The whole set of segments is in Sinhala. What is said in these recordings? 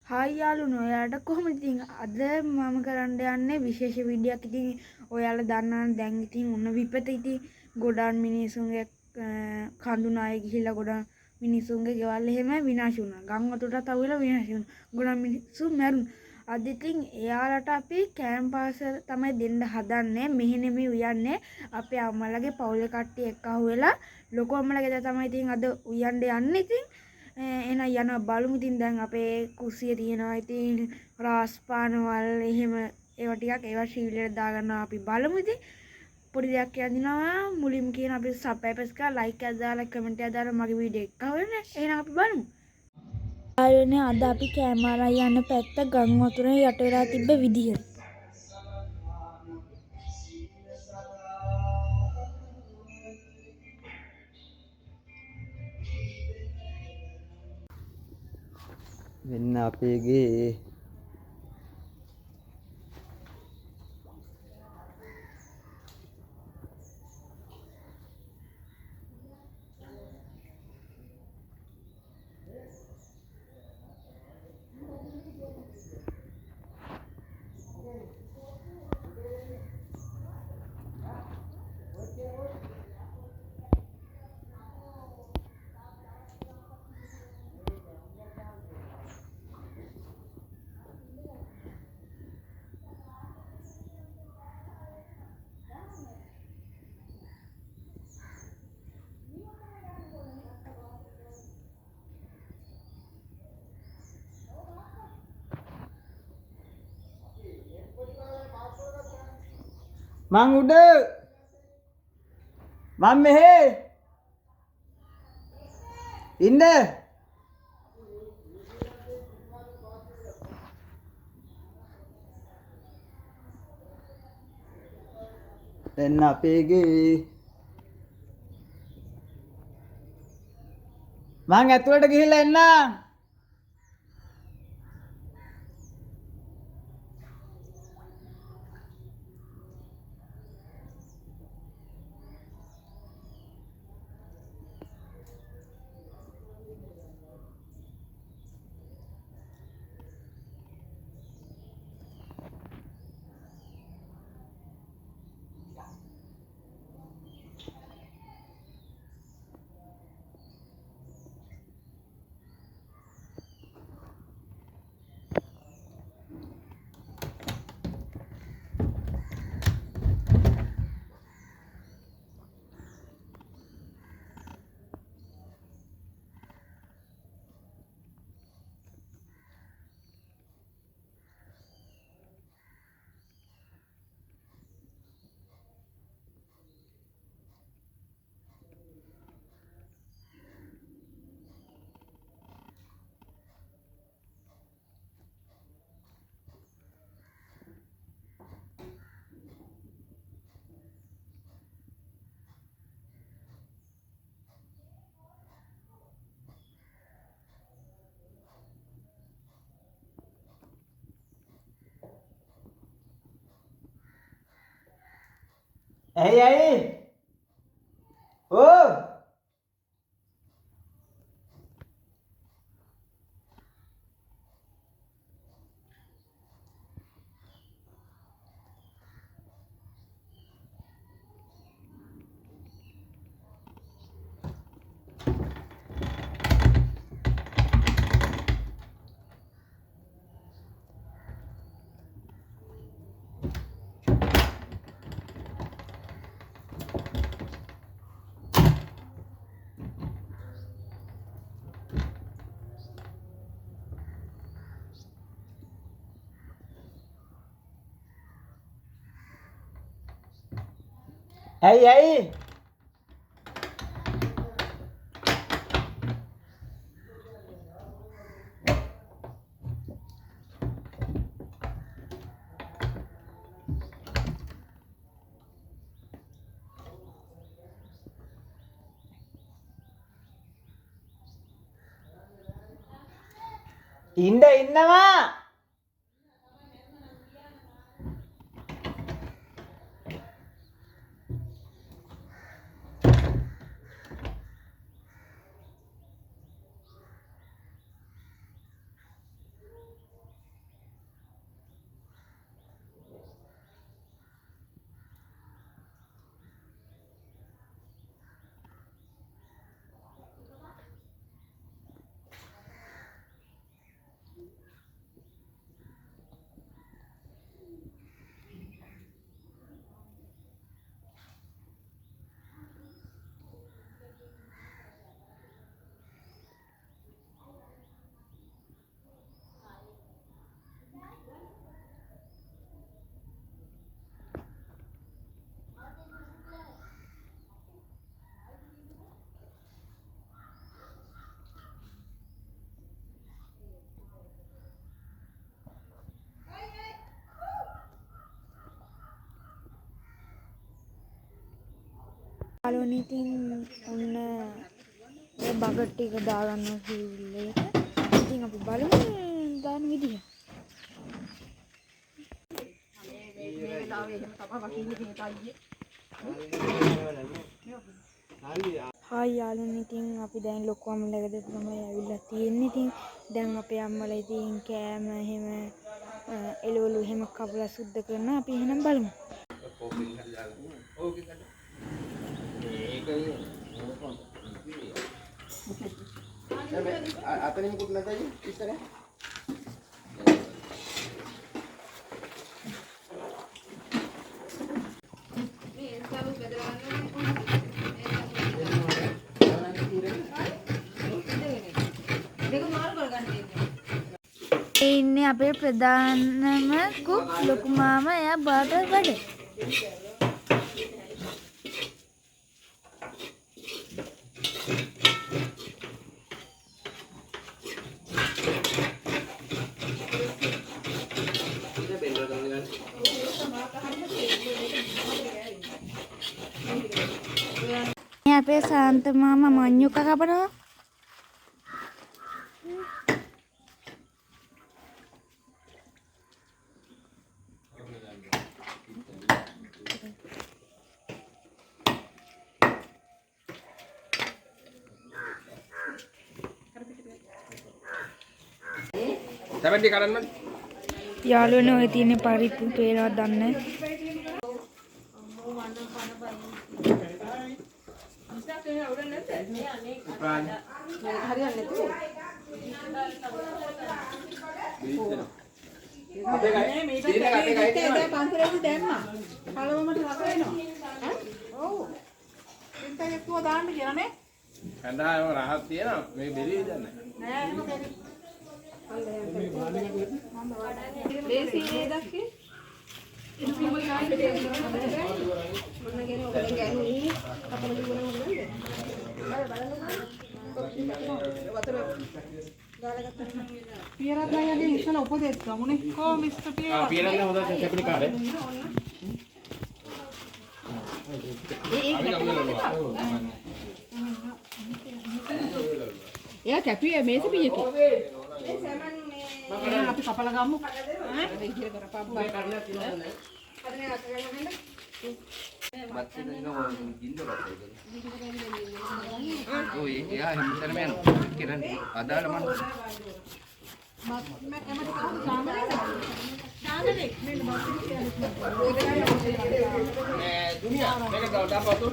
හායි යාළුවෝ ඔයාලට කොහොමද ඉතින් අද මම කරන්න යන්නේ විශේෂ වීඩියෝ එකක්. ඉතින් ඔයාලා දන්නවනේ දැන් ඉතින් උන්න විපත ඉතින් ගොඩාක් මිනිසුන්ගේ කඳු නාය ගිහිල්ලා ගොඩාක් මිනිසුන්ගේ ගෙවල් එහෙම විනාශ වුණා. ගම් වතුරටත් අවුලා විනාශ වුණා. ගොඩාක් මිනිස්සු මැරුණා. අද ඉතින් එයාලට අපි කැම්පස් තමයි දෙන්න හදන්නේ. මෙහෙ නෙමෙයි උයන්නේ. අපේ අම්මලාගේ පවුලේ කට්ටිය එක්කහුව වෙලා ලොකු අම්මලාගේ දා තමයි ඉතින් අද උයන්න යන්නේ. ඉතින් එහෙනම් යනවා බලමු. ඉතින් දැන් අපේ කුස්සිය තියෙනවා. ඉතින් රාස්පානවල් එහෙම ඒවා ටිකක් ඒවා ශීලයට දාගන්නවා. අපි බලමු. ඉතින් පොඩි දෙයක් කියනවා මුලින්ම කියන අපි සබ්ස්ක්‍රයිබ් කරලා ලයික් එකක් දාලා කමෙන්ට් එකක් දාලා මගේ වීඩියෝ එක කවන්න. එහෙනම් අපි බලමු. ආයෙනේ අද අපි කැමරා යන පැත්ත ගම් වතුරේ යට වෙලා තිබ්බ විදිය. මෙන්න අපේ ගේ මං උඩ මං මෙහෙ ඉන්න එන්න අපේ ගේ මං ඇතුළට ගිහිල්ලා එන්නම්. ඇයි ඕ ඇයි ඉන්නවා යාළුවනේ ඉතින් ඔන්න ඒ බකට් ටික දාගන්න කිව්ලේට. ඉතින් අපි බලමු දාන විදිය. හායි යාළුවනේ ඉතින් අපි දැන් ලොකු අම්මලකට තමයි ඇවිල්ලා තියෙන්නේ. ඉතින් දැන් අපේ අම්මලා ඉතින් කෑම එහෙම එළවලු එහෙම කපලා සුද්ධ කරනවා. අපි එහෙනම් බලමු. අතනින්කුත් නැතයි ඉස්සර ඉන්නේ අපේ ප්‍රධානම කුක් ලොකු මාමා. එයා බාට වැඩ. මේ අපේ සාන්ත මාමා මඤ්ඤොක්ක කපනවා. සමෙන්ටි කරන්න යාළුවනේ ඔය තියෙන පරිප්පු පේනවද දන්නේ රහක් තියෙනවා මේ බෙලී දන්නේ පියරත් නෑනේ ඉස්සලා උපදෙස් ගමුනේ කො මිස්ටර් පියරත් පියරත් හොඳ සෙපිලි කාරේ එයා කැපුවේ මේස පියකේ අපි කපලා ගමු ඈ ඉහිර කරපම් බය කරලා තියෙනවා ඔය එයා හැමතැනම යනවා කරන්නේ අදාළ මනුස්ස දුනියා මේක දාපතු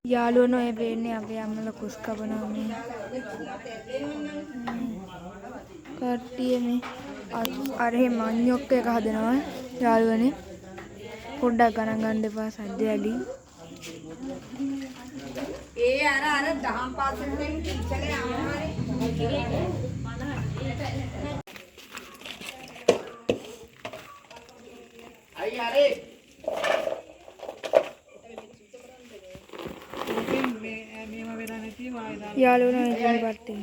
යාළුවනේ ඔය වෙන්නේ අපේ අම්මලා කුස් කපනවා මේ කට්ටිය මේ අර මඤ්ඤොක්ක එක හදනවා යාළුවනේ පොඩ්ඩක් ගණන් ගන්න එපා සද්ද ඇලි ඒ අර දහම් පාසලෙන් ඉච්චලේ ආමාරේ අයි හරි මේව වෙලා නැති වායිදා යාළුවනේ ඉතින් පට්ටේ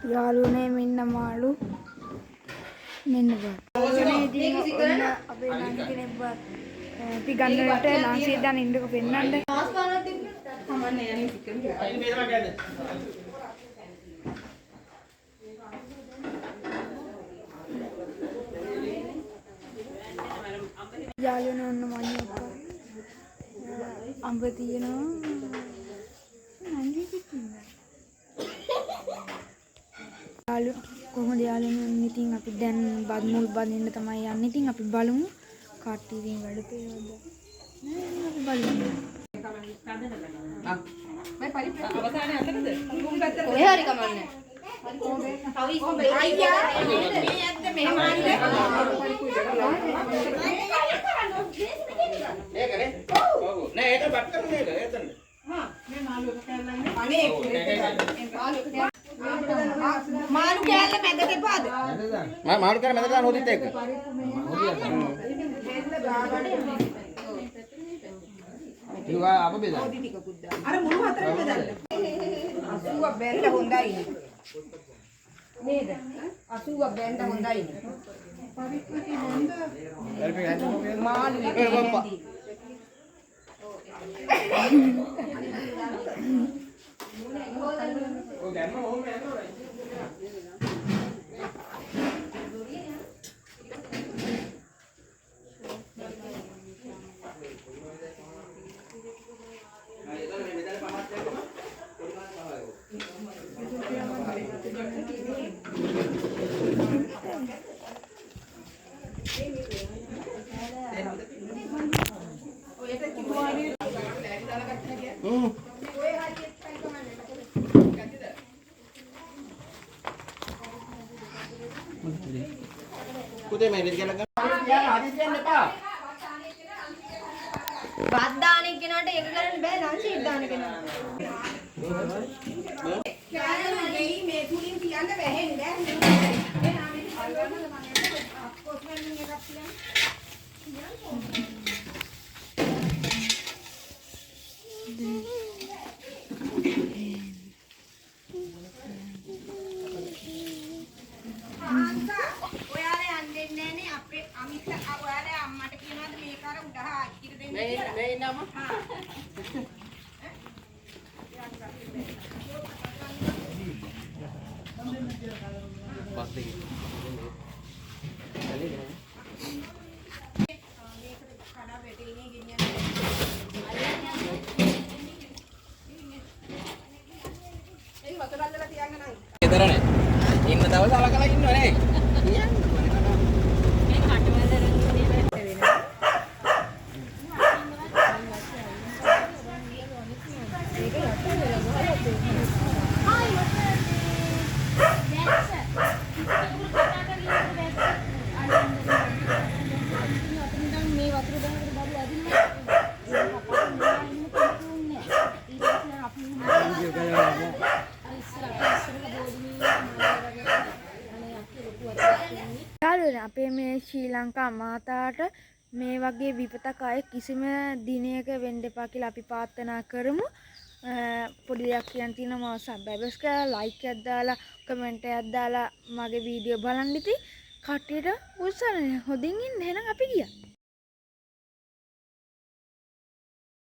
යාළුවනේ මෙන්න මාළු මෙන්න බා යාළුවනේ ඉතින් ඔන්න අපේ නංගි කෙනෙක් බා පිගන්නට ලාංසිය දාන ඉන්නක පෙන්නන්න යාළුවනේ ඔන්න මඤ්ඤොක්ක අඹ තියෙනවා නංගි කිව්වා යාළු කොහොමද යාළුවනේ ඉතින් අපි දැන් බත් මුල් බඳින්න තමයි යන්නේ. ඉතින් අපි බලමු කට්ටිය ඉතින් වැඩ පෙරවද නෑ අපි බලමු මේ පරිප්පු අවසානයේ අතරද? ඔය හරි කමන්නේ. අයියා මේ ඇත්ත මෙහෙම ආන්නේ. ඒකනේ. ඔව්. නෑ ඒක බත් කරන එක එතන. හා මේ මාළු එක කෑල්ලා ඉන්නේ. අනේ මාළු කෑල්ල මැද දෙපාද? මම මාළු කරා මැදට දාන හොදිත් එක්ක. ඉතිවා අප බෙදා. අර මුළු හතරම බෙදන්න. 80ක් බැන්න හොඳයි නේද? 80ක් බැන්න හොඳයි නේ. මාළු එක හැදී. ඔය ගන්න ඕම යනවා. පුතේ මේ විදිහට ගන්න. හරි දෙන්න එපා. බත් දාන කෙනාට ඒක කරන්න බෑ නම් ෂීට් දාන කෙනාට. කෑලි මේ තුලින් තියන්න බැහැන්නේ නෑ. මේ නාමෙ හල්වන්නද මම අක්කොස් වෙනින් එකක් තියන්න. ඔයාලා යන්නේ නැනේ අපේ අමිත ඔයාලා අම්මට කියනවාද මේක අර උඩහ අක්කිට දෙන්න කියලා. මේ ඉන්නම. පස් දෙකේ. ගෙදරනේ. ඉන්න දවස් අලකලා ඉන්නව නේ. යාළුවනේ අපේ මේ ශ්‍රී ලංකා මාතාට මේ වගේ විපතක් ආයේ කිසිම දිනයක වෙන්න එපා කියලා අපි ප්‍රාර්ථනා කරමු. පොඩි දෙයක් කියන්න තියෙනවා මම සබ්ස්ක්‍රයිබ් කරලා ලයික් එකක් දාලා කමෙන්ට් එකක් දාලා මගේ වීඩියෝ බලන්න ඉතින් කට්ටියට උත්සාහනේ හොදින් ඉන්න එහෙනම් අපි ගියා.